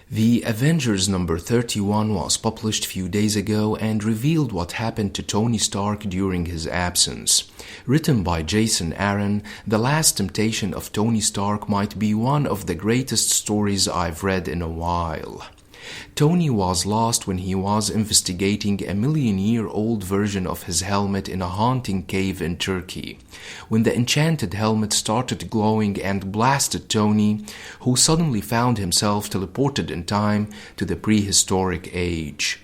The Avengers number 31 was published few days ago and revealed what happened to Tony Stark during his absence. Written by Jason Aaron, The Last Temptation of Tony Stark might be one of the greatest stories I've read in a while. Tony was lost when he was investigating a million-year-old version of his helmet in a haunting cave in Turkey. When the enchanted helmet started glowing and blasted Tony, who suddenly found himself teleported in time to the prehistoric age.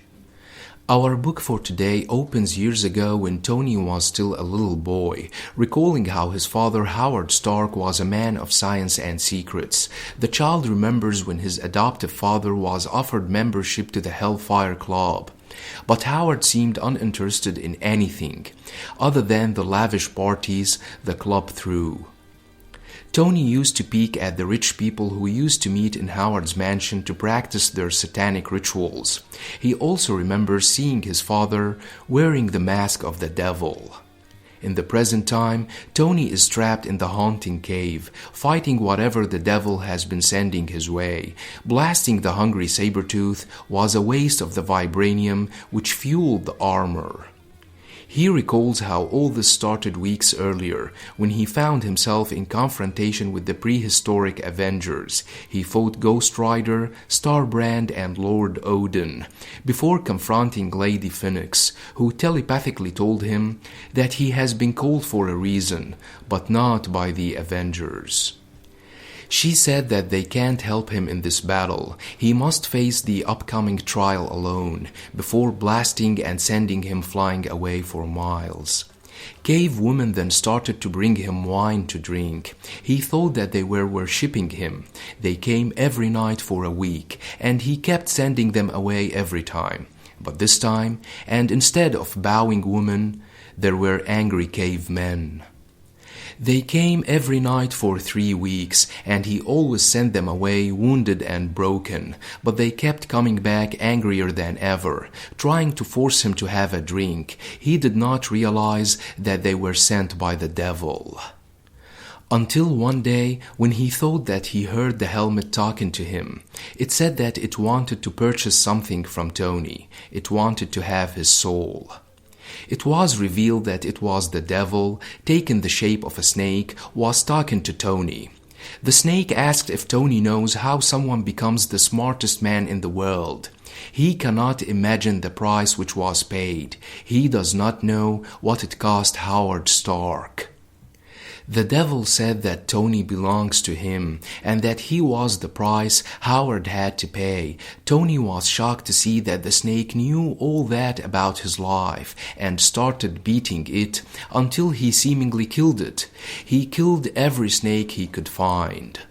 Our book for today opens years ago when Tony was still a little boy, recalling how his father Howard Stark was a man of science and secrets. The child remembers when his adoptive father was offered membership to the Hellfire Club. But Howard seemed uninterested in anything, other than the lavish parties the club threw. Tony used to peek at the rich people who used to meet in Howard's mansion to practice their satanic rituals. He also remembers seeing his father wearing the mask of the devil. In the present time, Tony is trapped in the haunting cave, fighting whatever the devil has been sending his way. Blasting the hungry Sabretooth was a waste of the vibranium which fueled the armor. He recalls how all this started weeks earlier, when he found himself in confrontation with the prehistoric Avengers. He fought Ghost Rider, Starbrand, and Lord Odin, before confronting Lady Phoenix, who telepathically told him that he has been called for a reason, but not by the Avengers. She said that they can't help him in this battle. He must face the upcoming trial alone, before blasting and sending him flying away for miles. Cave women then started to bring him wine to drink. He thought that they were worshipping him. They came every night for a week, and he kept sending them away every time. But this time, and instead of bowing women, there were angry cavemen. They came every night for 3 weeks, and he always sent them away wounded and broken, but they kept coming back angrier than ever, trying to force him to have a drink. He did not realize that they were sent by the devil. Until one day, when he thought that he heard the helmet talking to him. It said that it wanted to purchase something from Tony. It wanted to have his soul. It was revealed that it was the devil, taken the shape of a snake, was talking to Tony. The snake asked if Tony knows how someone becomes the smartest man in the world. He cannot imagine the price which was paid. He does not know what it cost Howard Stark. The devil said that Tony belongs to him and that he was the price Howard had to pay. Tony was shocked to see that the snake knew all that about his life and started beating it until he seemingly killed it. He killed every snake he could find.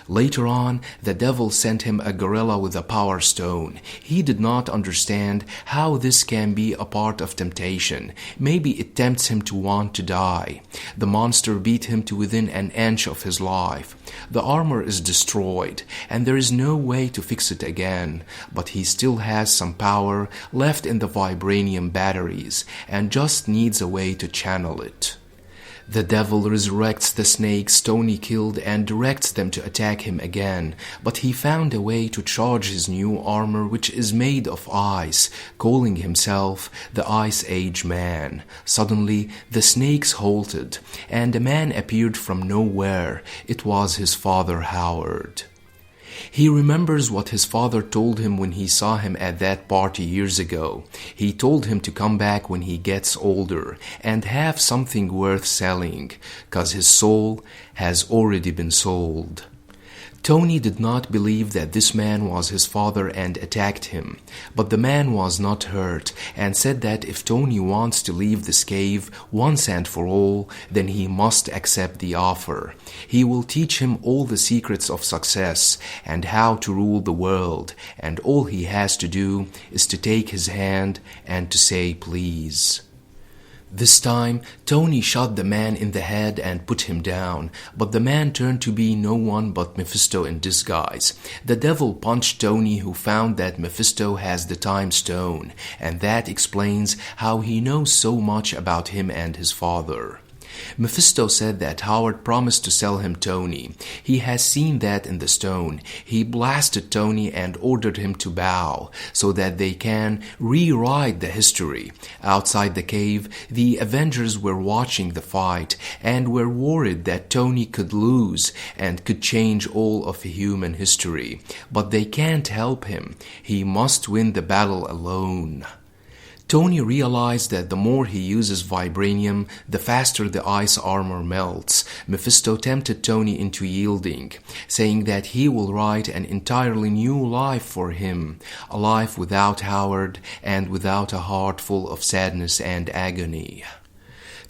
Later on, the devil sent him a gorilla with a power stone. He did not understand how this can be a part of temptation. Maybe it tempts him to want to die. The monster beat him to within an inch of his life. The armor is destroyed, and there is no way to fix it again, but he still has some power left in the vibranium batteries, and just needs a way to channel it. The devil resurrects the snakes Tony killed and directs them to attack him again, but he found a way to charge his new armor, which is made of ice, calling himself the Ice Age Man. Suddenly, the snakes halted, and a man appeared from nowhere. It was his father Howard. He remembers what his father told him when he saw him at that party years ago. He told him to come back when he gets older and have something worth selling, 'cause his soul has already been sold. Tony did not believe that this man was his father and attacked him, but the man was not hurt and said that if Tony wants to leave this cave once and for all, then he must accept the offer. He will teach him all the secrets of success and how to rule the world, and all he has to do is to take his hand and to say please. This time, Tony shot the man in the head and put him down, but the man turned to be no one but Mephisto in disguise. The devil punched Tony, who found that Mephisto has the time stone, and that explains how he knows so much about him and his father. Mephisto said that Howard promised to sell him Tony. He has seen that in the stone. He blasted Tony and ordered him to bow so that they can rewrite the history. Outside the cave, the Avengers were watching the fight and were worried that Tony could lose and could change all of human history. But they can't help him. He must win the battle alone. Tony realized that the more he uses vibranium, the faster the ice armor melts. Mephisto tempted Tony into yielding, saying that he will write an entirely new life for him, a life without Howard and without a heart full of sadness and agony.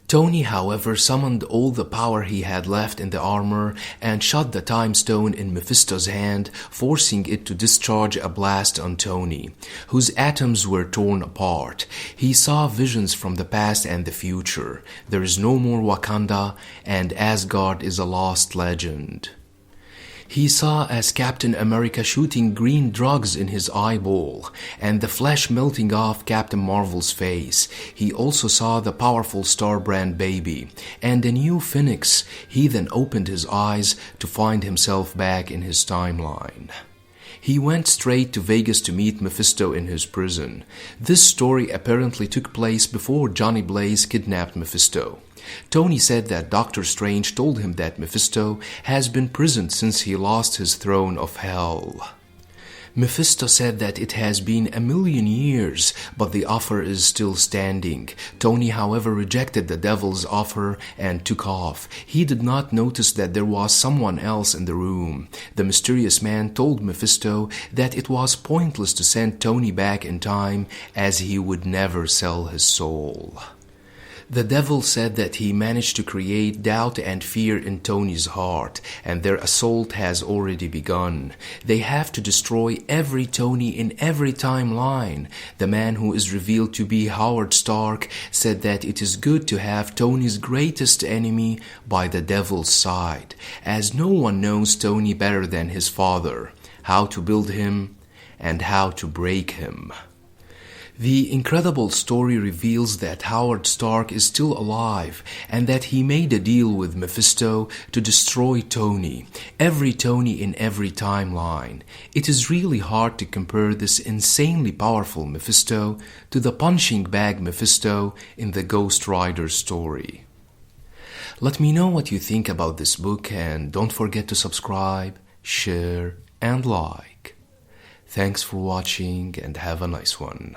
Tony, however, summoned all the power he had left in the armor and shot the time stone in Mephisto's hand, forcing it to discharge a blast on Tony, whose atoms were torn apart. He saw visions from the past and the future. There is no more Wakanda, and Asgard is a lost legend. He saw as Captain America shooting green drugs in his eyeball and the flesh melting off Captain Marvel's face. He also saw the powerful Star-Brand baby and a new Phoenix. He then opened his eyes to find himself back in his timeline. He went straight to Vegas to meet Mephisto in his prison. This story apparently took place before Johnny Blaze kidnapped Mephisto. Tony said that Doctor Strange told him that Mephisto has been prisoned since he lost his throne of hell. Mephisto said that it has been 1,000,000 years, but the offer is still standing. Tony, however, rejected the devil's offer and took off. He did not notice that there was someone else in the room. The mysterious man told Mephisto that it was pointless to send Tony back in time, as he would never sell his soul. The devil said that he managed to create doubt and fear in Tony's heart, and their assault has already begun. They have to destroy every Tony in every timeline. The man who is revealed to be Howard Stark said that it is good to have Tony's greatest enemy by the devil's side, as no one knows Tony better than his father, how to build him and how to break him. The incredible story reveals that Howard Stark is still alive and that he made a deal with Mephisto to destroy Tony, every Tony in every timeline. It is really hard to compare this insanely powerful Mephisto to the punching bag Mephisto in the Ghost Rider story. Let me know what you think about this book, and don't forget to subscribe, share, and like. Thanks for watching and have a nice one.